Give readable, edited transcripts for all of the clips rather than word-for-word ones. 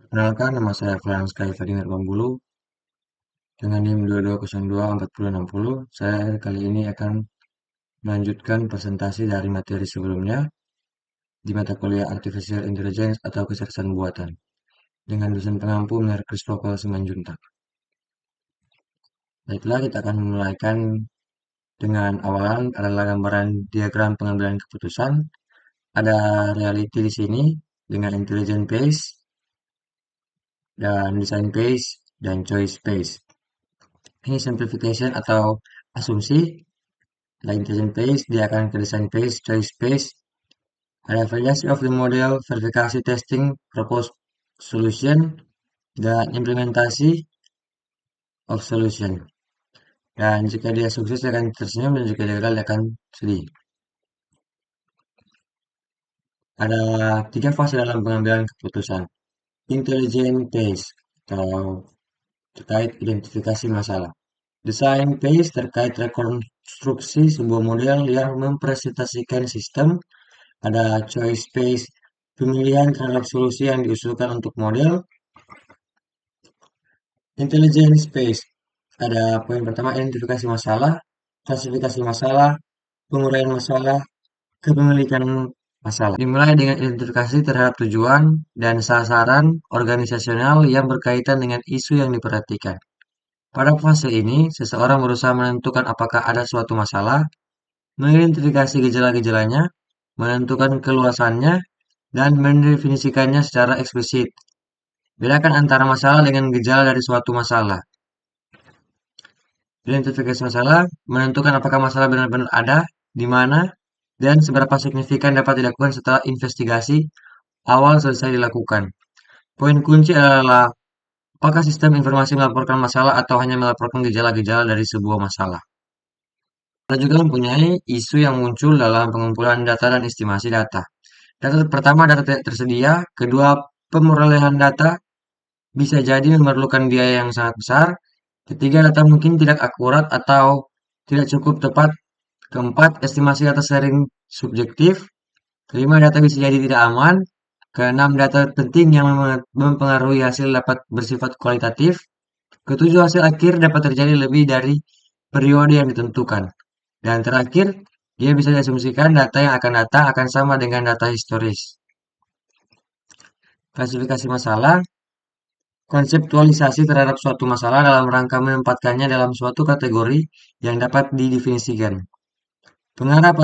Perkenalkan, nama saya Franska Ferdinand Pambulu dengan NIM 22024060. Saya kali ini akan melanjutkan presentasi dari materi sebelumnya di mata kuliah Artificial Intelligence atau kecerdasan buatan dengan dosen pengampu Mr. Christopher Simanjuntak. Baiklah, kita akan memulaikan dengan awalan adalah gambaran diagram pengambilan keputusan. Ada reality di sini dengan intelligent phase dan design phase dan choice phase. Ini simplification atau asumsi. Ada intelligent phase, dia akan ke design phase, choice phase. Ada validasi of the model, verifikasi testing, propose solution, dan implementasi of solution. Dan jika dia sukses, dia akan tersenyum, dan jika dia gagal, dia akan sedih. Ada 3 fase dalam pengambilan keputusan. Intelligent phase, atau terkait identifikasi masalah. Design phase terkait rekonstruksi sebuah model yang mempresentasikan sistem. Ada choice phase, pemilihan terhadap solusi yang diusulkan untuk model. Intelligence phase, ada poin pertama identifikasi masalah, klasifikasi masalah, penguraian masalah, kepemilikan masalah. Dimulai dengan identifikasi terhadap tujuan dan sasaran organisasional yang berkaitan dengan isu yang diperhatikan. Pada fase ini, seseorang berusaha menentukan apakah ada suatu masalah, mengidentifikasi gejala-gejalanya, menentukan keluasannya, dan mendefinisikannya secara eksplisit. Bedakan antara masalah dengan gejala dari suatu masalah. Identifikasi masalah, menentukan apakah masalah benar-benar ada, di mana, dan seberapa signifikan dapat dilakukan setelah investigasi awal selesai dilakukan. Poin kunci adalah apakah sistem informasi melaporkan masalah atau hanya melaporkan gejala-gejala dari sebuah masalah. Kita juga mempunyai isu yang muncul dalam pengumpulan data dan estimasi data. Data pertama, data tidak tersedia. Kedua, pemerolehan data bisa jadi memerlukan biaya yang sangat besar. Ketiga, data mungkin tidak akurat atau tidak cukup tepat. Keempat, estimasi data sering subjektif. Kelima, data bisa jadi tidak aman. Keenam, data penting yang mempengaruhi hasil dapat bersifat kualitatif. Ketujuh, hasil akhir dapat terjadi lebih dari periode yang ditentukan. Dan terakhir, dia bisa diasumsikan data yang akan datang akan sama dengan data historis. Klasifikasi masalah, konseptualisasi terhadap suatu masalah dalam rangka menempatkannya dalam suatu kategori yang dapat didefinisikan. Mengarah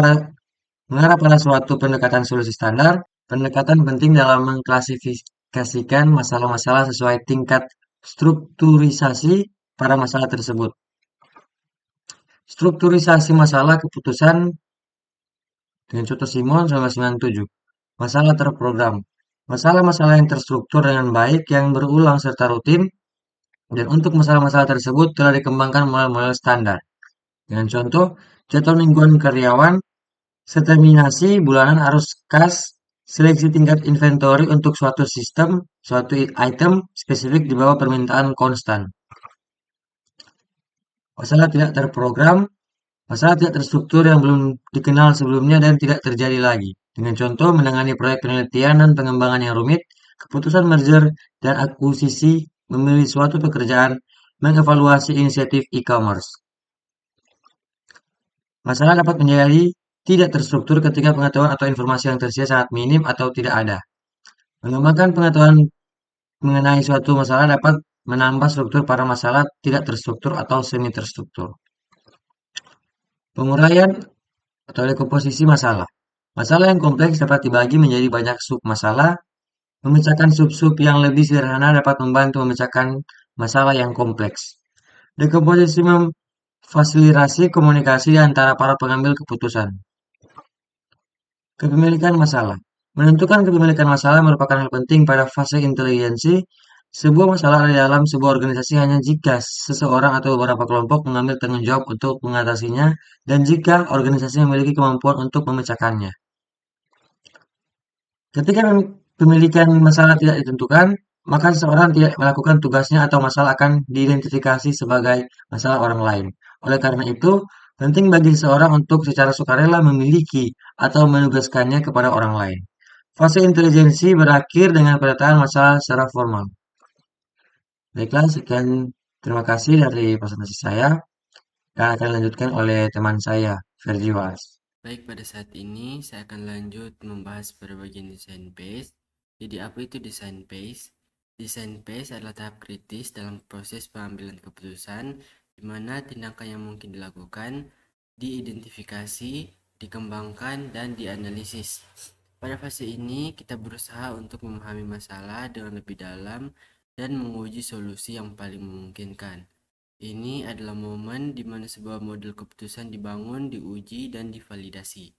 pada suatu pendekatan solusi standar, pendekatan penting dalam mengklasifikasikan masalah-masalah sesuai tingkat strukturisasi pada masalah tersebut. Strukturisasi masalah keputusan dengan contoh Simon 1997. Masalah terprogram. Masalah-masalah yang terstruktur dengan baik yang berulang serta rutin, dan untuk masalah-masalah tersebut telah dikembangkan model-model standar. Dengan contoh, jadwal mingguan karyawan, determinasi bulanan arus kas, seleksi tingkat inventory untuk suatu sistem, suatu item spesifik di bawah permintaan konstan. Masalah tidak terprogram, masalah tidak terstruktur yang belum dikenal sebelumnya dan tidak terjadi lagi. Dengan contoh, menangani proyek penelitian dan pengembangan yang rumit, keputusan merger dan akuisisi, memilih suatu pekerjaan, mengevaluasi inisiatif e-commerce. Masalah dapat menjadi tidak terstruktur ketika pengetahuan atau informasi yang tersedia sangat minim atau tidak ada. Mengembangkan pengetahuan mengenai suatu masalah dapat menambah struktur para masalah tidak terstruktur atau semi terstruktur. Penguraian atau dekomposisi masalah. Masalah yang kompleks dapat dibagi menjadi banyak sub-masalah. Memecahkan sub-sub yang lebih sederhana dapat membantu memecahkan masalah yang kompleks. Dekomposisi memfasilitasi komunikasi antara para pengambil keputusan. Kepemilikan masalah. Menentukan kepemilikan masalah merupakan hal penting pada fase intelijensi. Sebuah masalah ada dalam sebuah organisasi hanya jika seseorang atau beberapa kelompok mengambil tanggung jawab untuk mengatasinya dan jika organisasi memiliki kemampuan untuk memecahkannya. Ketika pemilikan masalah tidak ditentukan, maka seseorang tidak melakukan tugasnya atau masalah akan diidentifikasi sebagai masalah orang lain. Oleh karena itu, penting bagi seseorang untuk secara sukarela memiliki atau menugaskannya kepada orang lain. Fase intelijensi berakhir dengan pemetaan masalah secara formal. Baiklah, sekian terima kasih dari presentasi saya yang akan dilanjutkan oleh teman saya, Ferdi Was. Baik, pada saat ini saya akan lanjut membahas pada bagian desain phase. Jadi apa itu desain phase? Desain phase adalah tahap kritis dalam proses pengambilan keputusan di mana tindakan yang mungkin dilakukan diidentifikasi, dikembangkan, dan dianalisis. Pada fase ini kita berusaha untuk memahami masalah dengan lebih dalam dan menguji solusi yang paling memungkinkan. Ini adalah momen di mana sebuah model keputusan dibangun, diuji, dan divalidasi.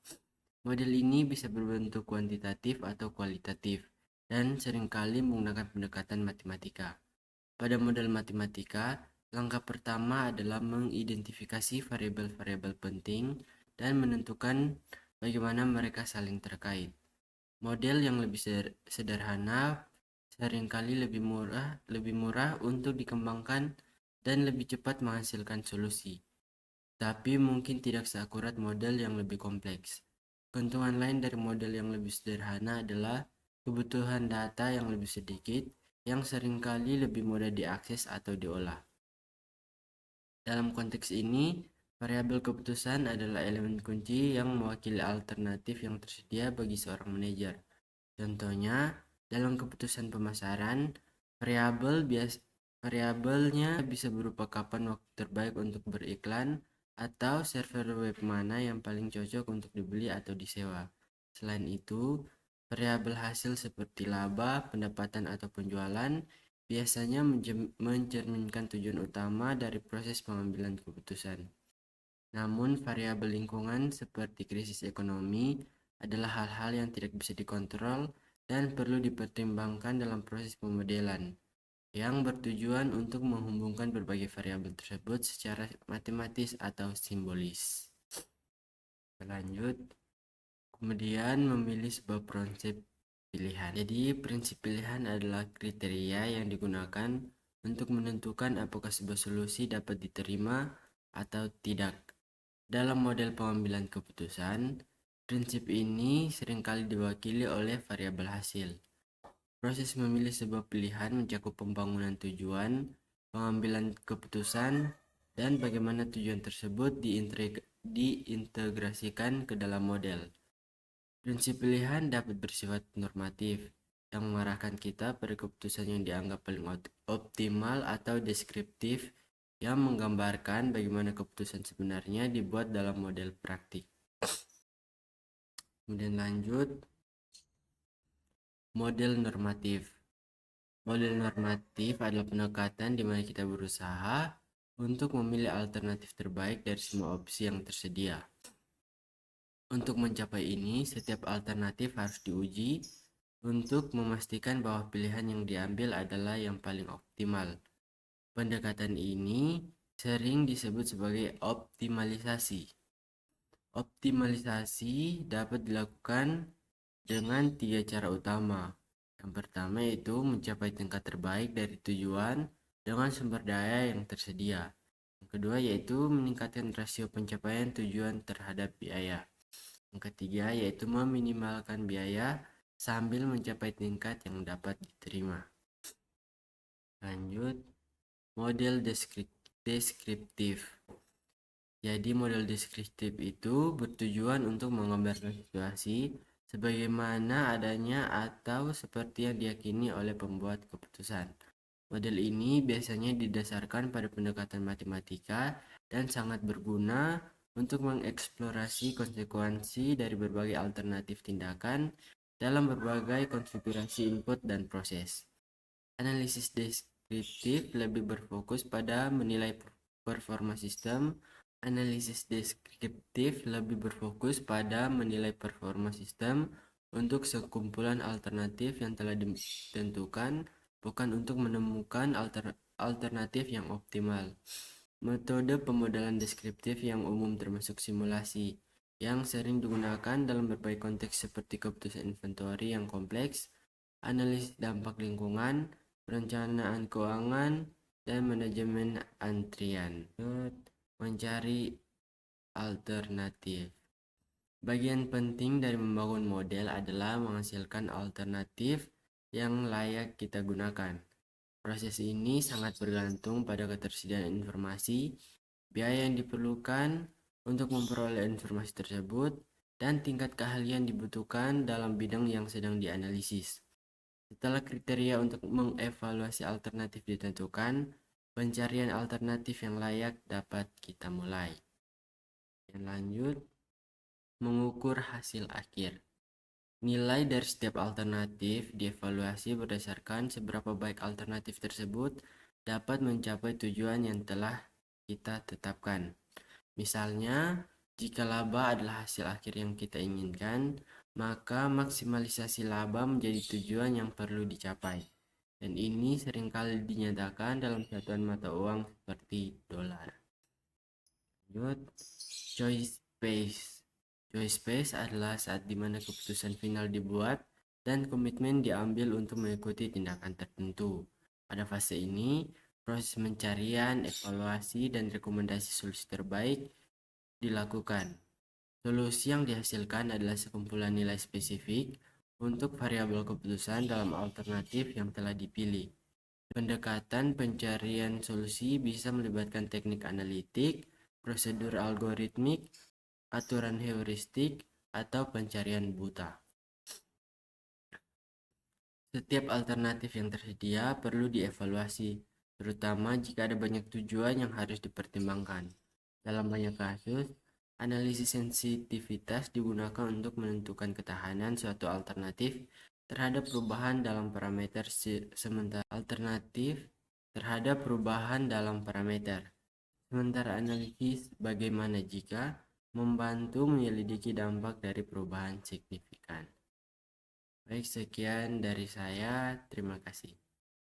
Model ini bisa berbentuk kuantitatif atau kualitatif, dan seringkali menggunakan pendekatan matematika. Pada model matematika, langkah pertama adalah mengidentifikasi variabel-variabel penting dan menentukan bagaimana mereka saling terkait. Model yang lebih sederhana seringkali lebih murah untuk dikembangkan dan lebih cepat menghasilkan solusi, tapi mungkin tidak seakurat model yang lebih kompleks. Keuntungan lain dari model yang lebih sederhana adalah kebutuhan data yang lebih sedikit, yang seringkali lebih mudah diakses atau diolah. Dalam konteks ini, variabel keputusan adalah elemen kunci yang mewakili alternatif yang tersedia bagi seorang manajer. Contohnya, dalam keputusan pemasaran, variabelnya bisa berupa kapan waktu terbaik untuk beriklan atau server web mana yang paling cocok untuk dibeli atau disewa. Selain itu, variabel hasil seperti laba, pendapatan atau penjualan biasanya mencerminkan tujuan utama dari proses pengambilan keputusan. Namun, variabel lingkungan seperti krisis ekonomi adalah hal-hal yang tidak bisa dikontrol dan perlu dipertimbangkan dalam proses pemodelan, yang bertujuan untuk menghubungkan berbagai variabel tersebut secara matematis atau simbolis. Lanjut, kemudian memilih sebuah konsep pilihan. Jadi, prinsip pilihan adalah kriteria yang digunakan untuk menentukan apakah sebuah solusi dapat diterima atau tidak. Dalam model pengambilan keputusan, prinsip ini seringkali diwakili oleh variabel hasil. Proses memilih sebuah pilihan mencakup pembangunan tujuan, pengambilan keputusan, dan bagaimana tujuan tersebut diintegrasikan ke dalam model. Prinsip pilihan dapat bersifat normatif, yang mengarahkan kita pada keputusan yang dianggap paling optimal, atau deskriptif, yang menggambarkan bagaimana keputusan sebenarnya dibuat dalam model praktik. Kemudian lanjut, model normatif. Model normatif adalah pendekatan di mana kita berusaha untuk memilih alternatif terbaik dari semua opsi yang tersedia. Untuk mencapai ini, setiap alternatif harus diuji untuk memastikan bahwa pilihan yang diambil adalah yang paling optimal. Pendekatan ini sering disebut sebagai optimalisasi. Optimalisasi dapat dilakukan dengan 3 cara utama. Yang pertama yaitu mencapai tingkat terbaik dari tujuan dengan sumber daya yang tersedia. Yang kedua yaitu meningkatkan rasio pencapaian tujuan terhadap biaya. Yang ketiga yaitu meminimalkan biaya sambil mencapai tingkat yang dapat diterima. Lanjut, model deskriptif. Jadi model deskriptif itu bertujuan untuk menggambarkan situasi sebagaimana adanya atau seperti yang diyakini oleh pembuat keputusan. Model ini biasanya didasarkan pada pendekatan matematika dan sangat berguna untuk mengeksplorasi konsekuensi dari berbagai alternatif tindakan dalam berbagai konfigurasi input dan proses. Analisis deskriptif lebih berfokus pada menilai performa sistem. Analisis deskriptif lebih berfokus pada menilai performa sistem untuk sekumpulan alternatif yang telah ditentukan, bukan untuk menemukan alternatif yang optimal. Metode pemodelan deskriptif yang umum termasuk simulasi, yang sering digunakan dalam berbagai konteks seperti keputusan inventory yang kompleks, analisis dampak lingkungan, perencanaan keuangan, dan manajemen antrian. Mencari alternatif. Bagian penting dari membangun model adalah menghasilkan alternatif yang layak kita gunakan. Proses ini sangat bergantung pada ketersediaan informasi, biaya yang diperlukan untuk memperoleh informasi tersebut, dan tingkat keahlian dibutuhkan dalam bidang yang sedang dianalisis. Setelah kriteria untuk mengevaluasi alternatif ditentukan, pencarian alternatif yang layak dapat kita mulai. Yang lanjut, mengukur hasil akhir. Nilai dari setiap alternatif dievaluasi berdasarkan seberapa baik alternatif tersebut dapat mencapai tujuan yang telah kita tetapkan. Misalnya, jika laba adalah hasil akhir yang kita inginkan, maka maksimalisasi laba menjadi tujuan yang perlu dicapai. Dan ini seringkali dinyatakan dalam satuan mata uang seperti dolar. Lanjut, choice space. Choice space adalah saat dimana keputusan final dibuat dan komitmen diambil untuk mengikuti tindakan tertentu. Pada fase ini, proses pencarian, evaluasi, dan rekomendasi solusi terbaik dilakukan. Solusi yang dihasilkan adalah sekumpulan nilai spesifik untuk variabel keputusan dalam alternatif yang telah dipilih. Pendekatan pencarian solusi bisa melibatkan teknik analitik, prosedur algoritmik, aturan heuristik, atau pencarian buta. Setiap alternatif yang tersedia perlu dievaluasi, terutama jika ada banyak tujuan yang harus dipertimbangkan. Dalam banyak kasus, analisis sensitivitas digunakan untuk menentukan ketahanan suatu alternatif terhadap perubahan dalam parameter sementara alternatif terhadap perubahan dalam parameter. Sementara analisis bagaimana jika membantu menyelidiki dampak dari perubahan signifikan. Baik, sekian dari saya. Terima kasih.